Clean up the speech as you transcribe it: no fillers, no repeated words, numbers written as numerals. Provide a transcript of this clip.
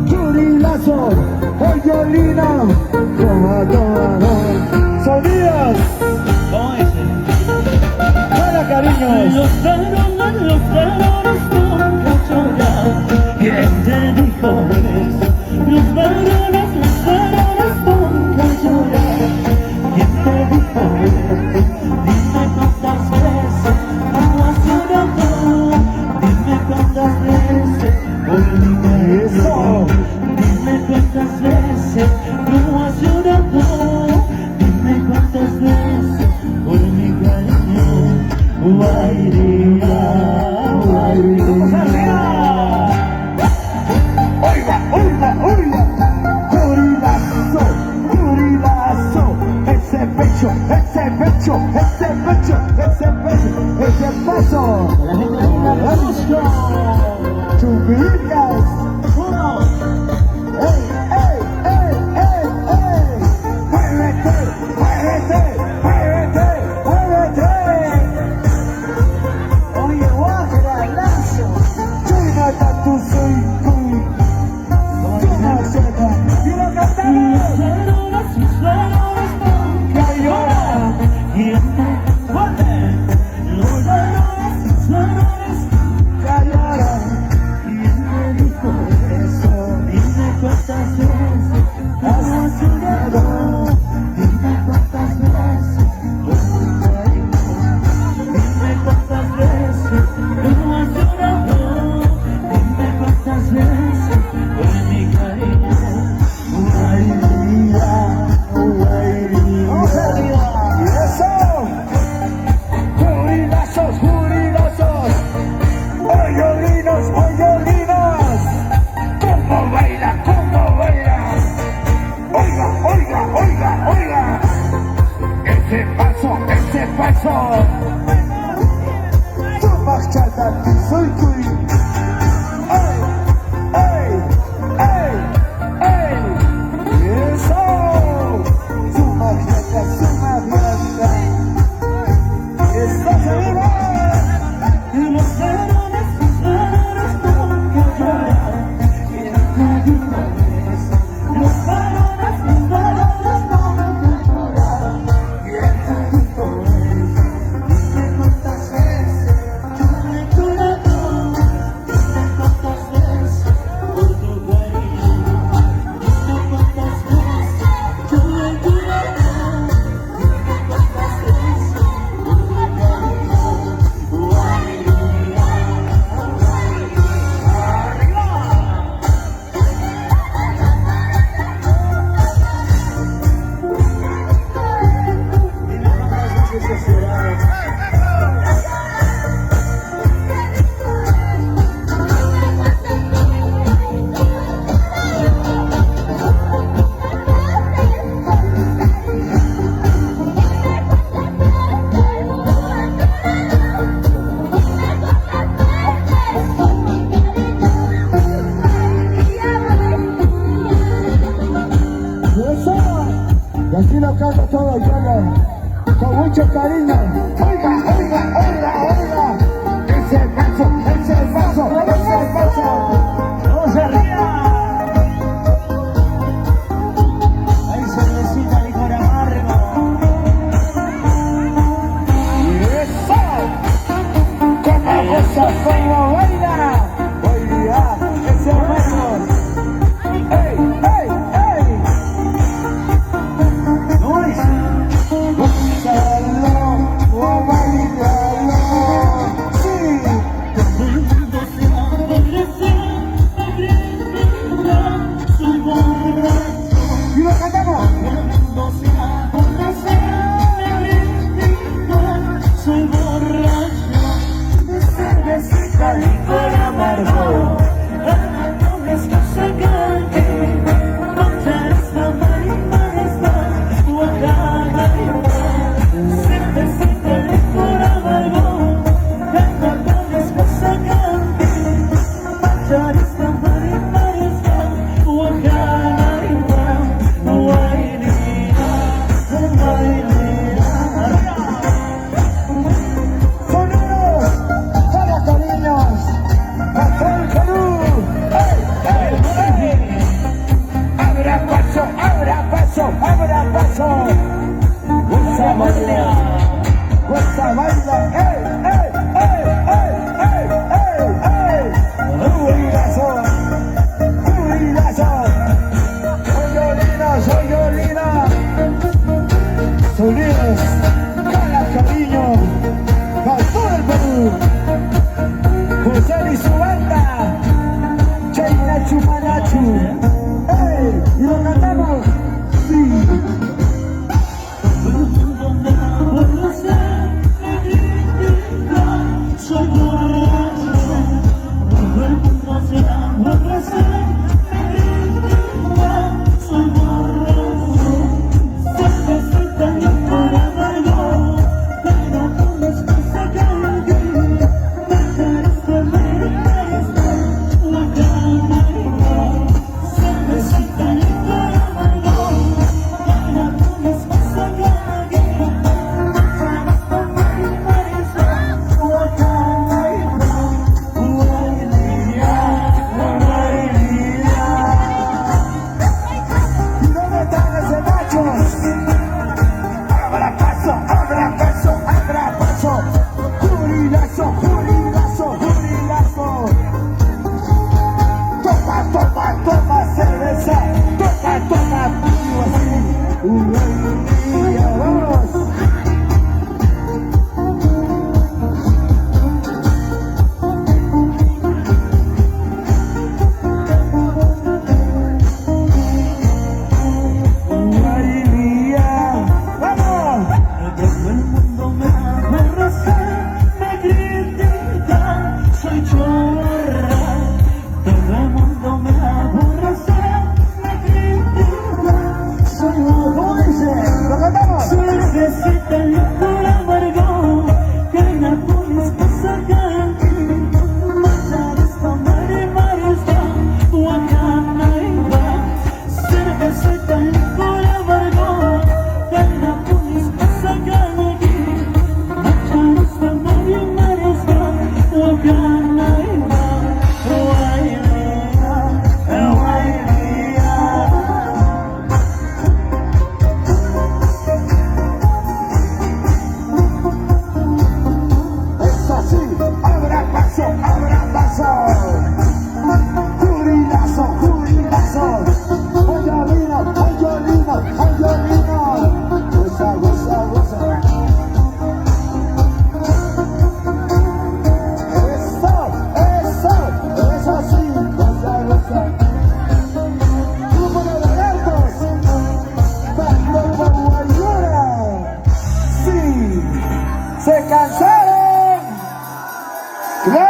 churilazo, joyolina, toma, toma, sonidos. ¿Cómo dice? Hola, cariños. Los varones nunca lloran. ¿Quién te dijo eso? Los varones nunca lloran. ¿Quién te dijo eso? Dime cuántas veces no has llorado. Dime cuántas veces por mi cariño. Dime cuántas veces no has llorado. Dime cuántas veces por mi cariño. Guairía, guairía. Oiga, oiga, oiga. Churilazo, churilazo. Ese pecho, ese pecho, ese pecho, ese pecho, ese pecho. La gente linda de Cusco. Chupiricas. Uno. ¡Ey, ey, ey, ey, ey! ¡Muévete, muévete, muévete, muévete! Oye, guajera, Ignacio. China, tatu, soy cuy. Toma, cheta. ¡Quiero cantar! Los varones nunca lloran. ¿Quién te muerde? Los varones ¡Callara! ¿Quién te dijo eso? Dime cuántas veces has llorado. Dime cuántas veces por mi cariño. Dime cuántas veces no has llorado. Dime cuántas veces por mi cariño. Guairía, guairía. ¡Vamos arriba! ¡Y eso! ¡Jurilazos, jurilazos! ¡Hoyolinos, hoyolinos! ¿Cómo baila, cómo baila? ¡Oiga, oiga, oiga, oiga! ¡Ese paso, ese paso! ¡Tu marchata, tu soy cuy! ¡Ey, ey, ey, ey! ¡Y eso! ¡Tu marchata, tu marchata! ¡Estás arriba! Los varones nunca lloran. ¿Quién te dijo eso? Los varones nunca lloran. ¿Quién te dijo eso? Dime cuántas veces yo me he llorado. Dime cuántas veces por tu cariño. Dime cuántas veces yo me he llorado. Dime cuántas veces por tu cariño. ¡Eso! Y así lo canto todo yo, con mucho cariño. ¡Oiga, oiga, oiga, oiga! ¡Ese paso, ese paso, ese paso! ¡No se ría! Ahí cervecita, licor amargo. ¡Y eso! ¡Cómo goza, cómo baila! ¡Oiga, ese paso! ¡Ey, ey, ey! No es. ¡Gózalo, oh baila! mariachi, mariachi. ¡Ey! ¿Y lo cantamos? Sí. Todo el mundo me aborrece, me critica, soy borracho. Todo el mundo se aborrece, me critica, soy borracho. Cervecita y por amargo, pero con las cosas que alguien dejarás de ver, la cama igual. Cervecita y por amargo, pero con las cosas que alguien dejarás de ver, la cama igual. ¿Y dónde están esos machos? Abra paso, abra paso. Jurilazo, jurilazo, jurilazo. Toma, toma, toma cerveza. Toma, toma. Digo así. Vamos. ¡Vamos! Todo el mundo me aborrece, me critica, soy chorra. Todo el mundo me aborrece, me critica, soy ¿Cómo dice? ¿Lo cantamos? cervecita y por amargo, que la pones pasa aquí. Manchares, tomar y marisca, guacana y va. Cervecita y por amargo, que la pones pasa aquí. Manchares, tomar y marisca, guacana y va. Es así, abra paso, jurilazo, jurilazo, Angelina, Angelina, Angelina, goza, goza, goza. Eso sí, goza, goza. Grupo de lagartos, bailando guayura. Sí, se cansaron. Claro.